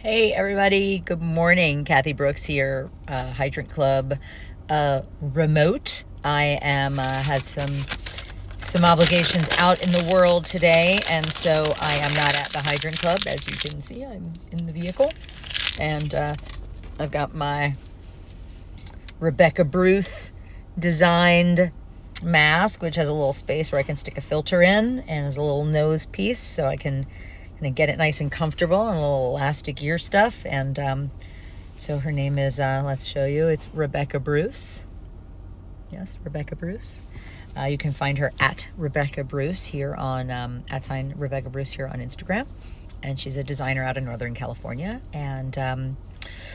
Hey everybody, good morning. Kathy Brooks here, Hydrant Club remote. I am had some obligations out in the world today, and so I am not at the Hydrant Club. As you can see, I'm in the vehicle, and I've got my Rebecca Bruce designed mask, which has a little space where I can stick a filter in, and has a little nose piece so I can kind of get it nice and comfortable, and a little elastic ear stuff. And so her name is, let's show you, it's Rebecca Bruce. Yes, Rebecca Bruce. You can find her at Rebecca Bruce here on, @ Rebecca Bruce here on Instagram. And she's a designer out of Northern California. And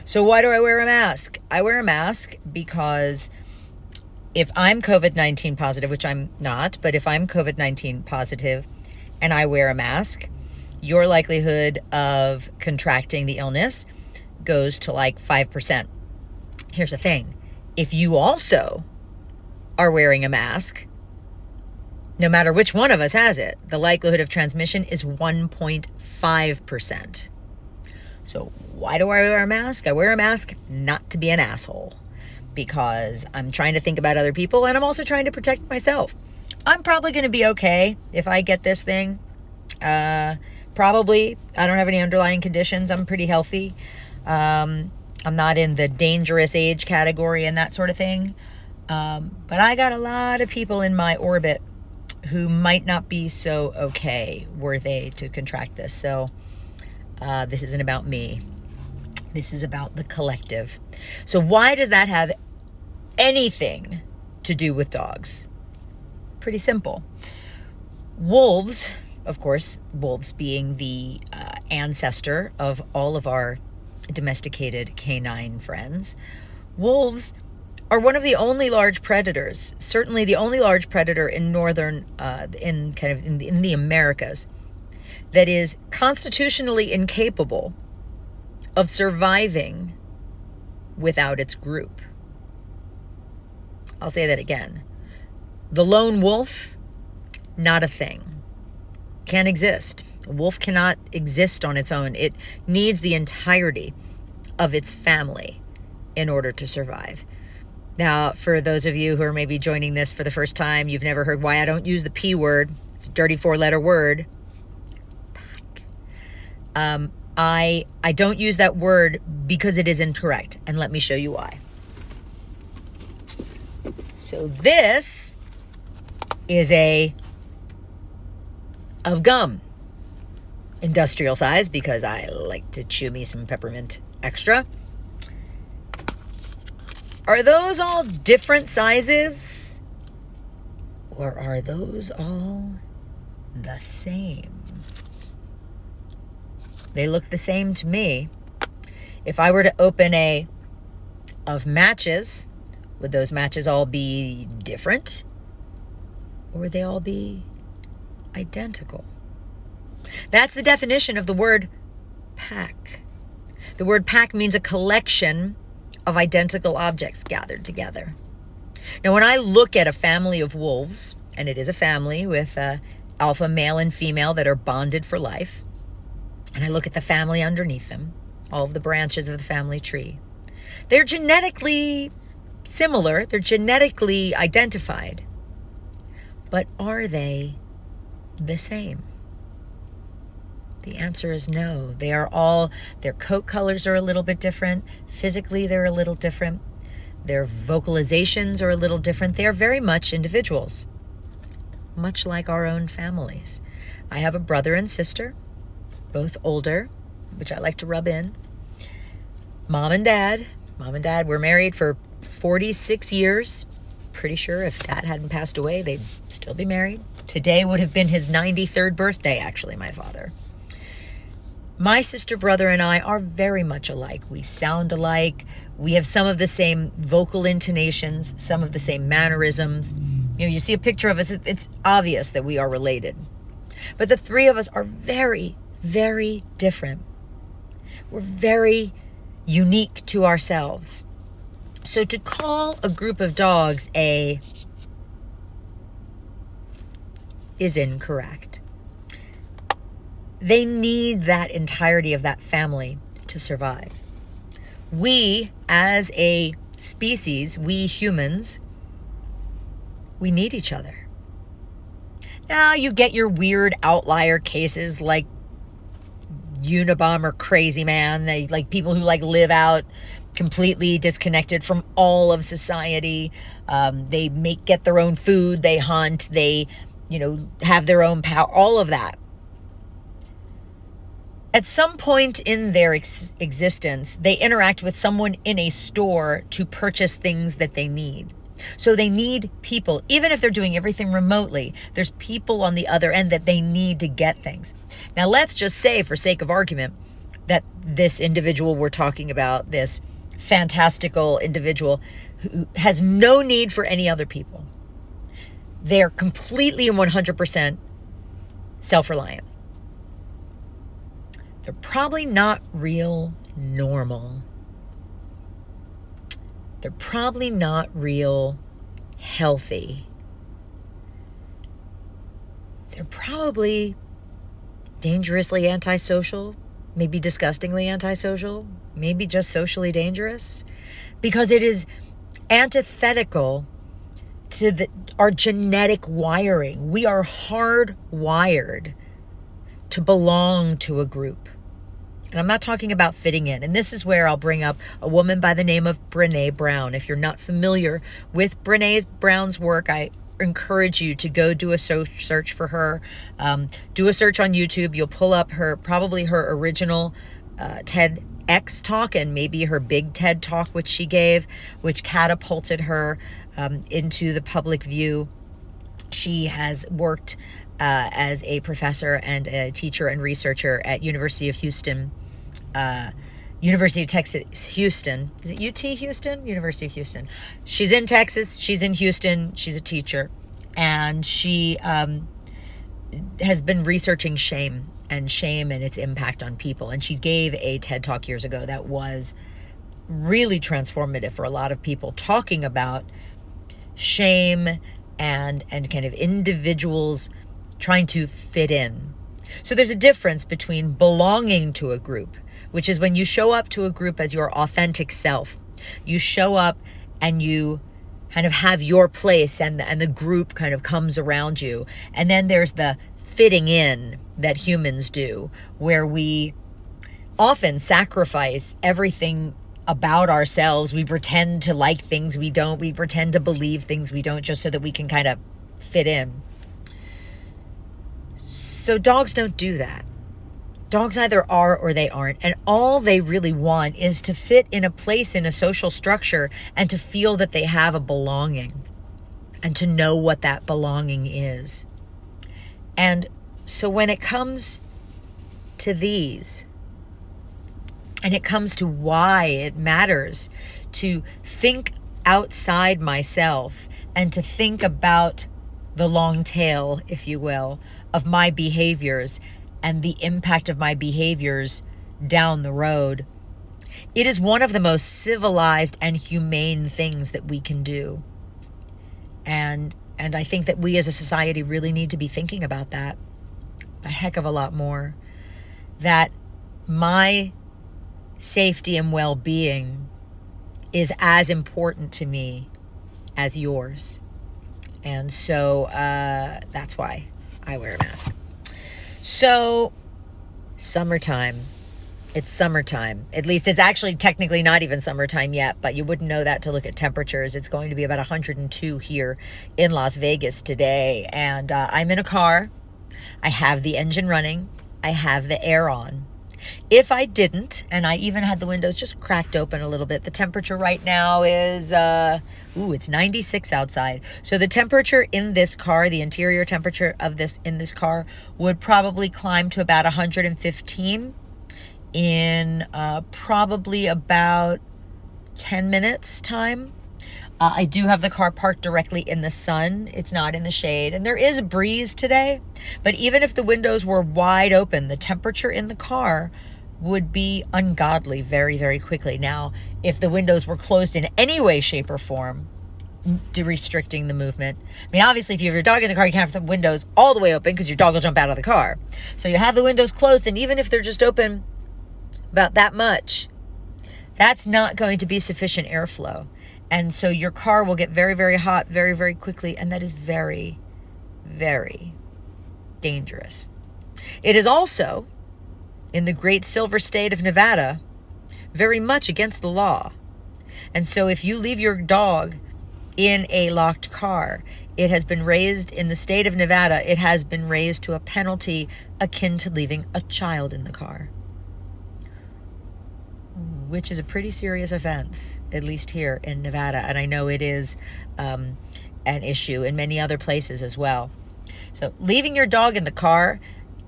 so why do I wear a mask? I wear a mask because if I'm COVID-19 positive, which I'm not, but if I'm COVID-19 positive and I wear a mask, your likelihood of contracting the illness goes to like 5%. Here's the thing. If you also are wearing a mask, no matter which one of us has it, the likelihood of transmission is 1.5%. So why do I wear a mask? I wear a mask not to be an asshole, because I'm trying to think about other people, and I'm also trying to protect myself. I'm probably going to be okay if I get this thing. Probably. I don't have any underlying conditions. I'm pretty healthy. I'm not in the dangerous age category and that sort of thing. But I got a lot of people in my orbit who might not be so okay were they to contract this. So this isn't about me. This is about the collective. So why does that have anything to do with dogs? Pretty simple. Wolves, of course, wolves being the ancestor of all of our domesticated canine friends, wolves are one of the only large predators, certainly the only large predator in in the Americas, that is constitutionally incapable of surviving without its group. I'll say that again. The lone wolf, not a thing. Can't exist. A wolf cannot exist on its own. It needs the entirety of its family in order to survive. Now, for those of you who are maybe joining this for the first time, you've never heard why I don't use the P word. It's a dirty 4-letter word. Pack. I don't use that word because it is incorrect, and let me show you why. So this is of gum, industrial size, because I like to chew me some peppermint extra. Are those all different sizes, or are those all the same? They look the same to me. If I were to open of matches, would those matches all be different, or would they all be identical? That's the definition of the word pack. The word pack means a collection of identical objects gathered together. Now, when I look at a family of wolves, and it is a family with alpha male and female that are bonded for life, and I look at the family underneath them, all of the branches of the family tree, they're genetically similar, they're genetically identified, but are they the same? The answer is no. Their coat colors are a little bit different. Physically, they're a little different. Their vocalizations are a little different. They are very much individuals, much like our own families. I have a brother and sister, both older, which I like to rub in. Mom and dad, were married for 46 years. Pretty sure if dad hadn't passed away, they'd still be married. Today would have been his 93rd birthday, actually, my father. My sister, brother, and I are very much alike. We sound alike. We have some of the same vocal intonations, some of the same mannerisms. You see a picture of us, it's obvious that we are related. But the three of us are very, very different. We're very unique to ourselves. So to call a group of dogs is incorrect. They need that entirety of that family to survive. We, as a species, we humans, we need each other. Now, you get your weird outlier cases like Unabomber crazy man, they like people who like live out completely disconnected from all of society. They get their own food, they hunt, they, have their own power, all of that. At some point in their existence, they interact with someone in a store to purchase things that they need. So they need people. Even if they're doing everything remotely, there's people on the other end that they need to get things. Now, let's just say, for sake of argument, that this individual we're talking about, this fantastical individual who has no need for any other people. They're completely and 100% self-reliant. They're probably not real normal. They're probably not real healthy. They're probably dangerously antisocial, maybe disgustingly antisocial, maybe just socially dangerous, because it is antithetical to our genetic wiring. We are hardwired to belong to a group. And I'm not talking about fitting in. And this is where I'll bring up a woman by the name of Brené Brown. If you're not familiar with Brené Brown's work, I encourage you to go do a search for her. Do a search on YouTube. You'll pull up probably her original TEDx talk and maybe her big TED talk, which she gave, which catapulted her into the public view. She has worked as a professor and a teacher and researcher at University of Texas, Houston. Is it UT Houston? University of Houston. She's in Texas. She's in Houston. She's a teacher. And she has been researching shame and its impact on people. And she gave a TED Talk years ago that was really transformative for a lot of people, talking about shame and kind of individuals trying to fit in. So there's a difference between belonging to a group, which is when you show up to a group as your authentic self. You show up and you kind of have your place and the group kind of comes around you. And then there's the fitting in that humans do, where we often sacrifice everything about ourselves. We pretend to like things we don't. We pretend to believe things we don't, just so that we can kind of fit in. So dogs don't do that. Dogs either are or they aren't. And all they really want is to fit in a place in a social structure and to feel that they have a belonging and to know what that belonging is. And so when it comes to these, and it comes to why it matters to think outside myself and to think about the long tail, if you will, of my behaviors and the impact of my behaviors down the road, it is one of the most civilized and humane things that we can do. And I think that we as a society really need to be thinking about that a heck of a lot more. That my safety and well-being is as important to me as yours. And so that's why I wear a mask. So, summertime. It's summertime. At least it's actually technically not even summertime yet, but you wouldn't know that to look at temperatures. It's going to be about 102 here in Las Vegas today. And I'm in a car. I have the engine running. I have the air on. If I didn't, and I even had the windows just cracked open a little bit, the temperature right now is, it's 96 outside. So the temperature in this car, the interior temperature in this car would probably climb to about 115 in probably about 10 minutes time. I do have the car parked directly in the sun. It's not in the shade. And there is a breeze today. But even if the windows were wide open, the temperature in the car would be ungodly very, very quickly. Now, if the windows were closed in any way, shape, or form, restricting the movement. I mean, obviously, if you have your dog in the car, you can't have the windows all the way open because your dog will jump out of the car. So you have the windows closed, and even if they're just open about that much, that's not going to be sufficient airflow. And so your car will get very, very hot very, very quickly. And that is very, very dangerous. It is also, in the great silver state of Nevada, very much against the law. And so if you leave your dog in a locked car, it has been raised in the state of Nevada, it has been raised to a penalty akin to leaving a child in the car, which is a pretty serious offense, at least here in Nevada. And I know it is an issue in many other places as well. So leaving your dog in the car,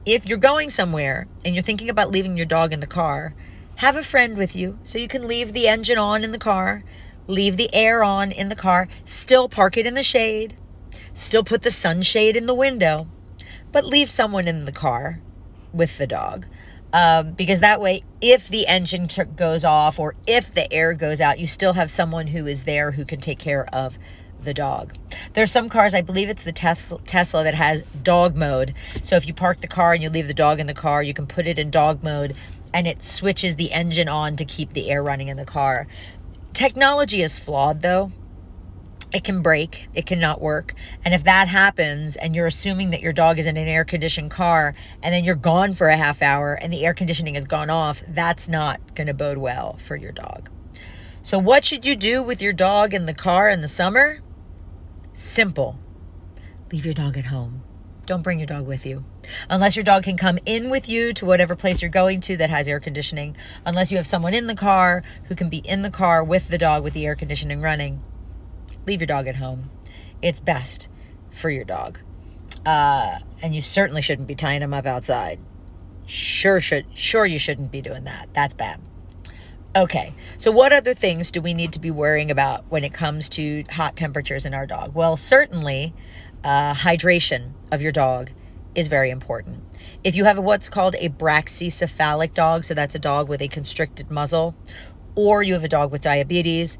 if you're going somewhere and you're thinking about leaving your dog in the car, have a friend with you so you can leave the engine on in the car, leave the air on in the car, still park it in the shade, still put the sunshade in the window, but leave someone in the car with the dog. Because that way, if the engine goes off or if the air goes out, you still have someone who is there who can take care of the dog. There's some cars, I believe it's the Tesla, that has dog mode. So if you park the car and you leave the dog in the car, you can put it in dog mode and it switches the engine on to keep the air running in the car. Technology is flawed, though. It can break, it cannot work. And if that happens and you're assuming that your dog is in an air-conditioned car and then you're gone for a half hour and the air conditioning has gone off, that's not going to bode well for your dog. So what should you do with your dog in the car in the summer? Simple. Leave your dog at home. Don't bring your dog with you. Unless your dog can come in with you to whatever place you're going to that has air conditioning. Unless you have someone in the car who can be in the car with the dog with the air conditioning running. Leave your dog at home. It's best for your dog. And you certainly shouldn't be tying him up outside. Sure you shouldn't be doing that. That's bad. Okay, so what other things do we need to be worrying about when it comes to hot temperatures in our dog? Well, certainly hydration of your dog is very important. If you have what's called a brachycephalic dog, so that's a dog with a constricted muzzle, or you have a dog with diabetes,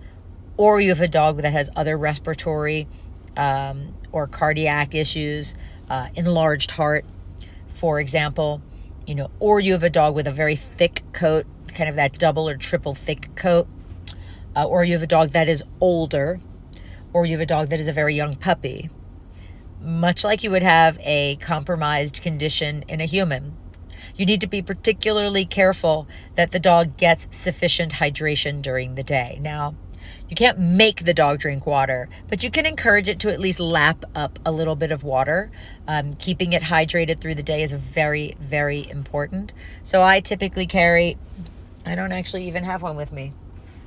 or you have a dog that has other respiratory or cardiac issues, enlarged heart, for example, or you have a dog with a very thick coat, kind of that double or triple thick coat, or you have a dog that is older, or you have a dog that is a very young puppy, much like you would have a compromised condition in a human. You need to be particularly careful that the dog gets sufficient hydration during the day. Now, you can't make the dog drink water, but you can encourage it to at least lap up a little bit of water. Keeping it hydrated through the day is very, very important. So I typically I don't actually even have one with me.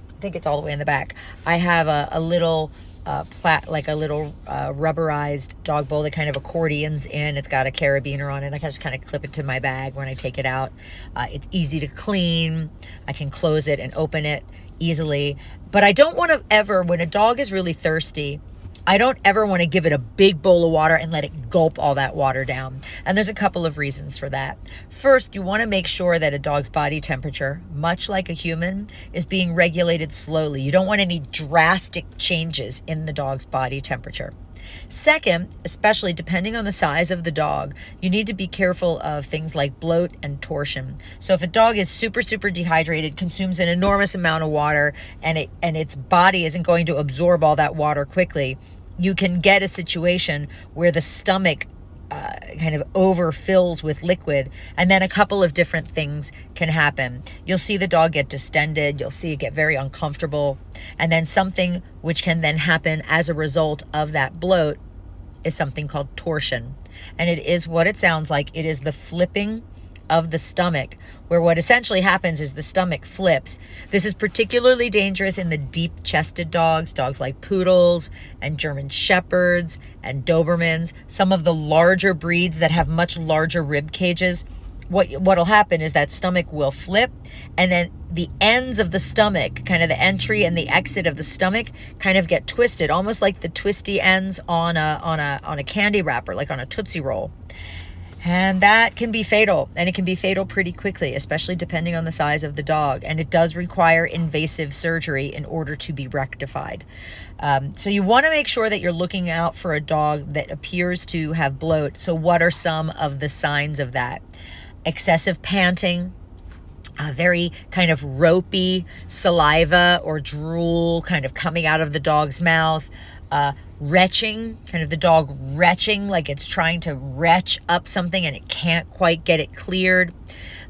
I think it's all the way in the back. I have a little rubberized dog bowl that kind of accordions in. It's got a carabiner on it. I can just kind of clip it to my bag when I take it out. It's easy to clean. I can close it and open it easily. But I don't want to ever, when a dog is really thirsty, I don't ever want to give it a big bowl of water and let it gulp all that water down. And there's a couple of reasons for that. First, you want to make sure that a dog's body temperature, much like a human, is being regulated slowly. You don't want any drastic changes in the dog's body temperature. Second, especially depending on the size of the dog, you need to be careful of things like bloat and torsion. So if a dog is super, super dehydrated, consumes an enormous amount of water, and its body isn't going to absorb all that water quickly, you can get a situation where the stomach kind of overfills with liquid, and then a couple of different things can happen. You'll see the dog get distended, you'll see it get very uncomfortable, and then something which can then happen as a result of that bloat is something called torsion. And it is what it sounds like. It is the flipping of the stomach, where what essentially happens is the stomach flips. This is particularly dangerous in the deep-chested dogs like poodles and German shepherds and Dobermans, some of the larger breeds that have much larger rib cages. What'll happen is that stomach will flip, and then the ends of the stomach, kind of the entry and the exit of the stomach, kind of get twisted, almost like the twisty ends on a candy wrapper, like on a Tootsie Roll. And that can be fatal, and it can be fatal pretty quickly, especially depending on the size of the dog. And it does require invasive surgery in order to be rectified. So you want to make sure that you're looking out for a dog that appears to have bloat. So what are some of the signs of that? Excessive panting, very kind of ropey saliva or drool kind of coming out of the dog's mouth, retching, kind of the dog retching like it's trying to retch up something and it can't quite get it cleared.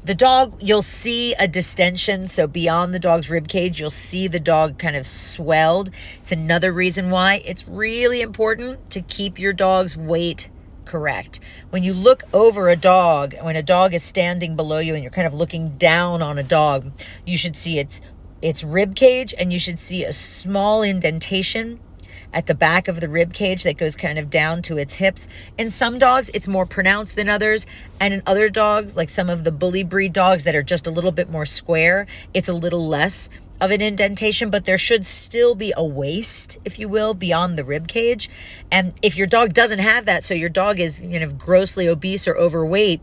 The dog, you'll see a distension, so beyond the dog's rib cage, you'll see the dog kind of swelled. It's another reason why it's really important to keep your dog's weight correct. When you look over a dog, when a dog is standing below you and you're kind of looking down on a dog, you should see its rib cage, and you should see a small indentation at the back of the rib cage that goes kind of down to its hips. In some dogs, it's more pronounced than others. And in other dogs, like some of the bully breed dogs that are just a little bit more square, it's a little less of an indentation, but there should still be a waist, if you will, beyond the rib cage. And if your dog doesn't have that, so your dog is, grossly obese or overweight,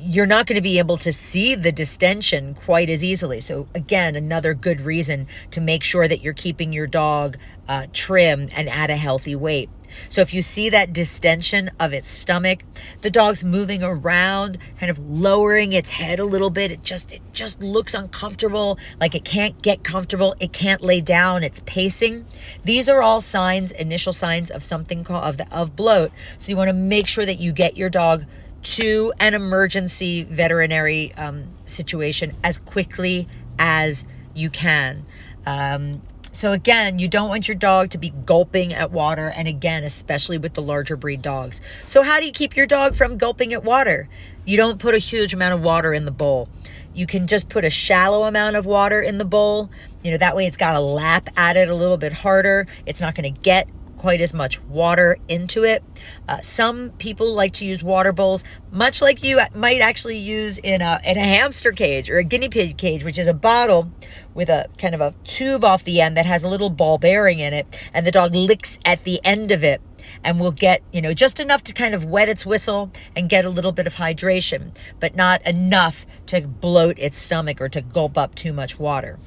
you're not going to be able to see the distension quite as easily. So again, another good reason to make sure that you're keeping your dog trim and at a healthy weight. So if you see that distension of its stomach, the dog's moving around, kind of lowering its head a little bit. It just looks uncomfortable, like it can't get comfortable. It can't lay down. It's pacing. These are all signs, initial signs of something called of bloat. So you want to make sure that you get your dog to an emergency veterinary situation as quickly as you can. So again, you don't want your dog to be gulping at water, and again, especially with the larger breed dogs. So how do you keep your dog from gulping at water? You don't put a huge amount of water in the bowl. You can just put a shallow amount of water in the bowl. That way it's got to lap at it a little bit harder. It's not going to get quite as much water into it. Some people like to use water bowls, much like you might actually use in a hamster cage or a guinea pig cage, which is a bottle with a kind of a tube off the end that has a little ball bearing in it, and the dog licks at the end of it and will get, just enough to kind of wet its whistle and get a little bit of hydration, but not enough to bloat its stomach or to gulp up too much water.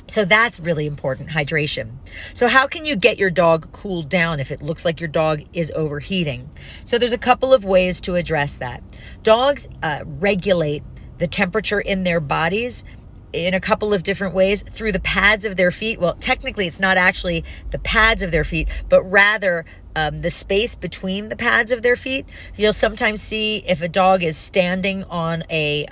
So that's really important, hydration. So how can you get your dog cooled down if it looks like your dog is overheating? So there's a couple of ways to address that. Dogs regulate the temperature in their bodies in a couple of different ways through the pads of their feet. Well, technically it's not actually the pads of their feet, but rather the space between the pads of their feet. You'll sometimes see if a dog is standing on a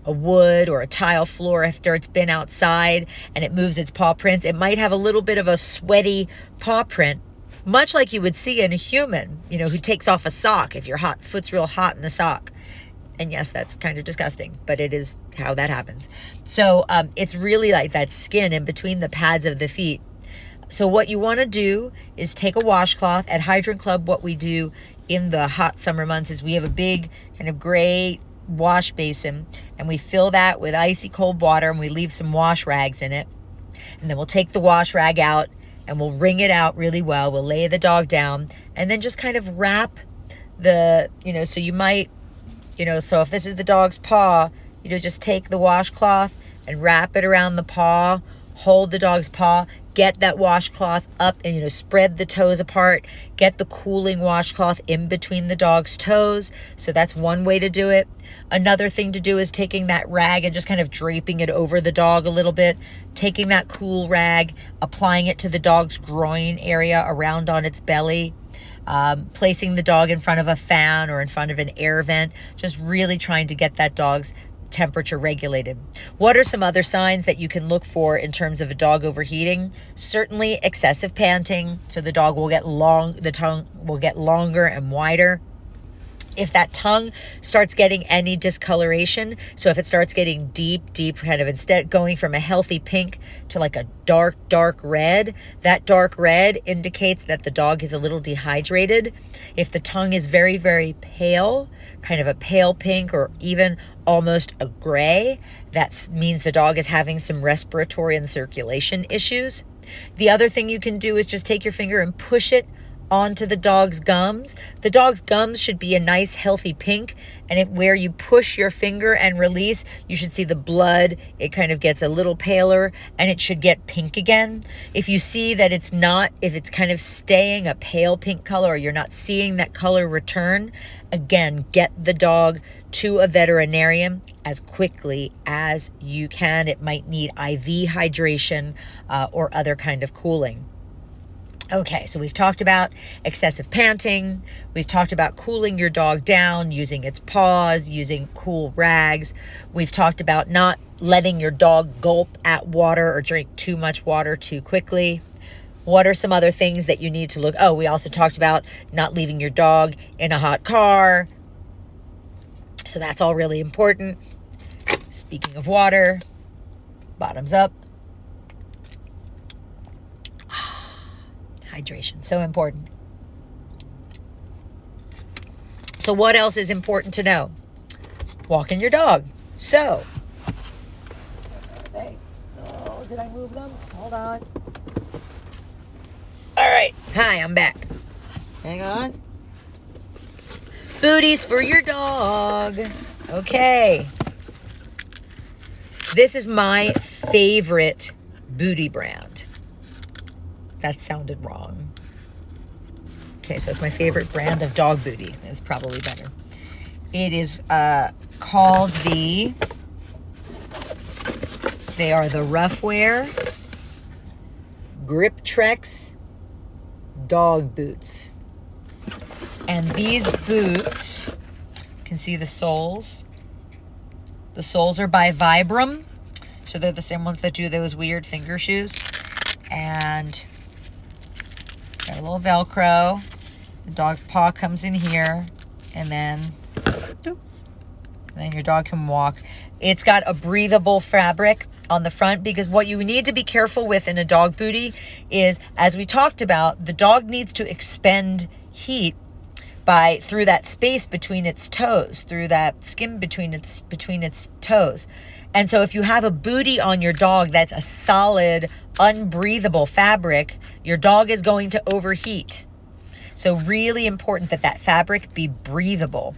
wood or a tile floor after it's been outside and it moves its paw prints, it might have a little bit of a sweaty paw print, much like you would see in a human, who takes off a sock if your foot's real hot in the sock. And yes, that's kind of disgusting, but it is how that happens. So it's really like that skin in between the pads of the feet. So what you want to do is take a washcloth. At Hydrant Club, what we do in the hot summer months is we have a big kind of gray wash basin, and we fill that with icy cold water, and we leave some wash rags in it. And then we'll take the wash rag out and we'll wring it out really well. We'll lay the dog down and then just kind of wrap so you might, so if this is the dog's paw, just take the washcloth and wrap it around the paw, hold the dog's paw, get that washcloth up and, spread the toes apart, get the cooling washcloth in between the dog's toes. So that's one way to do it. Another thing to do is taking that rag and just kind of draping it over the dog a little bit, taking that cool rag, applying it to the dog's groin area around on its belly, placing the dog in front of a fan or in front of an air vent, just really trying to get that dog's temperature regulated. What are some other signs that you can look for in terms of a dog overheating? Certainly excessive panting, so the dog will get the tongue will get longer and wider. If that tongue starts getting any discoloration, so if it starts getting deep, kind of instead going from a healthy pink to like a dark red, that dark red indicates that the dog is a little dehydrated. If the tongue is very, very pale, kind of a pale pink or even almost a gray, that means the dog is having some respiratory and circulation issues. The other thing you can do is just take your finger and push it onto the dog's gums. The dog's gums should be a nice healthy pink, and where you push your finger and release, you should see the blood. It kind of gets a little paler and it should get pink again. If you see that it's not, if it's kind of staying a pale pink color, or you're not seeing that color return, again, get the dog to a veterinarian as quickly as you can. It might need IV hydration or other kind of cooling. Okay, so we've talked about excessive panting. We've talked about cooling your dog down, using its paws, using cool rags. We've talked about not letting your dog gulp at water or drink too much water too quickly. What are some other things that you need to look? Oh, we also talked about not leaving your dog in a hot car. So that's all really important. Speaking of water, bottoms up. Hydration, so important. So what else is important to know? Walking your dog. So, did I move them? Hold on. All right, hi, I'm back. Hang on. Booties for your dog. Okay. This is my favorite booty brand. That sounded wrong. Okay, so it's my favorite brand of dog booty. It's probably better. It is called they are the Roughwear Grip Trex dog boots. And these boots, you can see the soles. The soles are by Vibram. So they're the same ones that do those weird finger shoes. And got a little Velcro. The dog's paw comes in here, and then your dog can walk. It's got a breathable fabric on the front, because what you need to be careful with in a dog booty is, as we talked about, the dog needs to expend heat through that space between its toes, through that skin between its toes. And so if you have a booty on your dog that's a solid, unbreathable fabric, your dog is going to overheat. So really important that fabric be breathable.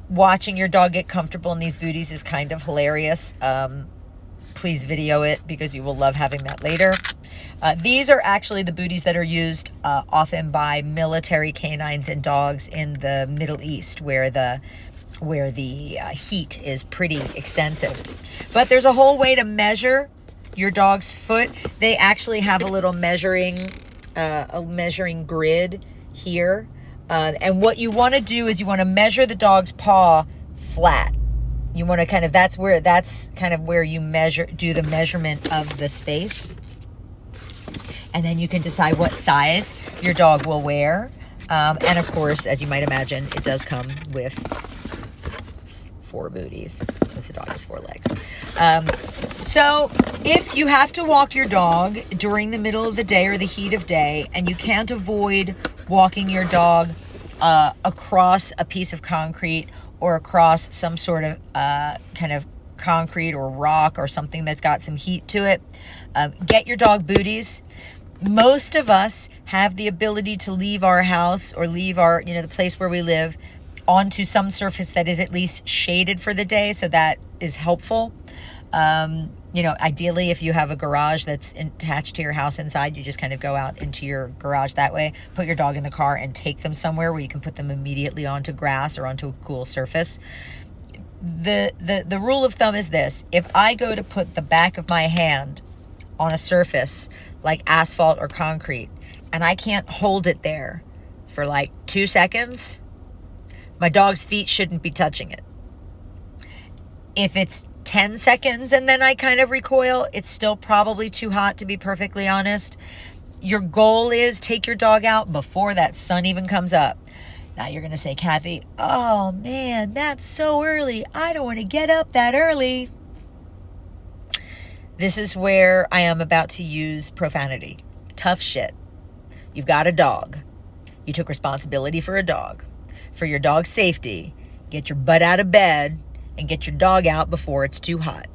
Watching your dog get comfortable in these booties is kind of hilarious. Please video it, because you will love having that later. These are actually the booties that are used often by military canines and dogs in the Middle East, where the heat is pretty extensive. But there's a whole way to measure your dog's foot. They actually have a little measuring grid here. And what you want to do is you want to measure the dog's paw flat. You want to that's kind of where you do the measurement of the space. And then you can decide what size your dog will wear. And of course, as you might imagine, it does come with 4 booties, since the dog has 4 legs. So if you have to walk your dog during the middle of the day or the heat of day, and you can't avoid walking your dog across a piece of concrete or across some sort of kind of concrete or rock or something that's got some heat to it, get your dog booties. Most of us have the ability to leave our house or leave our, the place where we live onto some surface that is at least shaded for the day. So that is helpful. Ideally, if you have a garage that's attached to your house inside, you just kind of go out into your garage that way, put your dog in the car and take them somewhere where you can put them immediately onto grass or onto a cool surface. The rule of thumb is this: if I go to put the back of my hand on a surface like asphalt or concrete, and I can't hold it there for like 2 seconds, my dog's feet shouldn't be touching it. If it's 10 seconds and then I kind of recoil, it's still probably too hot, to be perfectly honest. Your goal is take your dog out before that sun even comes up. Now you're going to say, Kathy, oh man, that's so early. I don't want to get up that early. This is where I am about to use profanity. Tough shit. You've got a dog. You took responsibility for a dog. For your dog's safety, get your butt out of bed and get your dog out before it's too hot.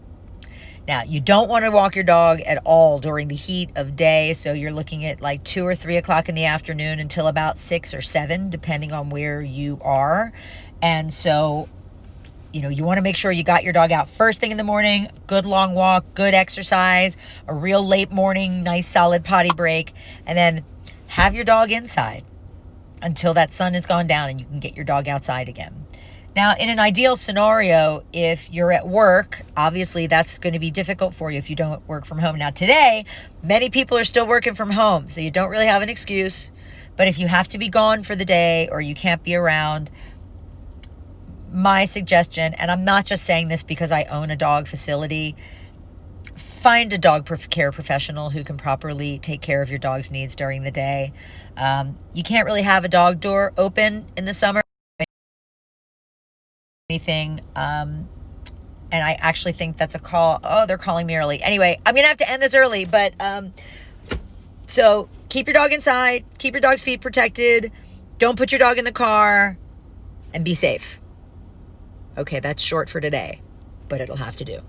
Now, you don't want to walk your dog at all during the heat of day. So you're looking at like 2 or 3 o'clock in the afternoon until about 6 or 7, depending on where you are. And so, you want to make sure you got your dog out first thing in the morning, good long walk, good exercise, a real late morning, nice solid potty break, and then have your dog inside until that sun has gone down and you can get your dog outside again. Now, in an ideal scenario, if you're at work, obviously that's going to be difficult for you if you don't work from home. Now, today, many people are still working from home, so you don't really have an excuse. But if you have to be gone for the day or you can't be around, my suggestion, and I'm not just saying this because I own a dog facility, find a dog care professional who can properly take care of your dog's needs during the day. You can't really have a dog door open in the summer. Anything. And I actually think that's a call. Oh, they're calling me early. Anyway, I'm going to have to end this early, but so keep your dog inside, keep your dog's feet protected. Don't put your dog in the car, and be safe. Okay, that's short for today, but it'll have to do.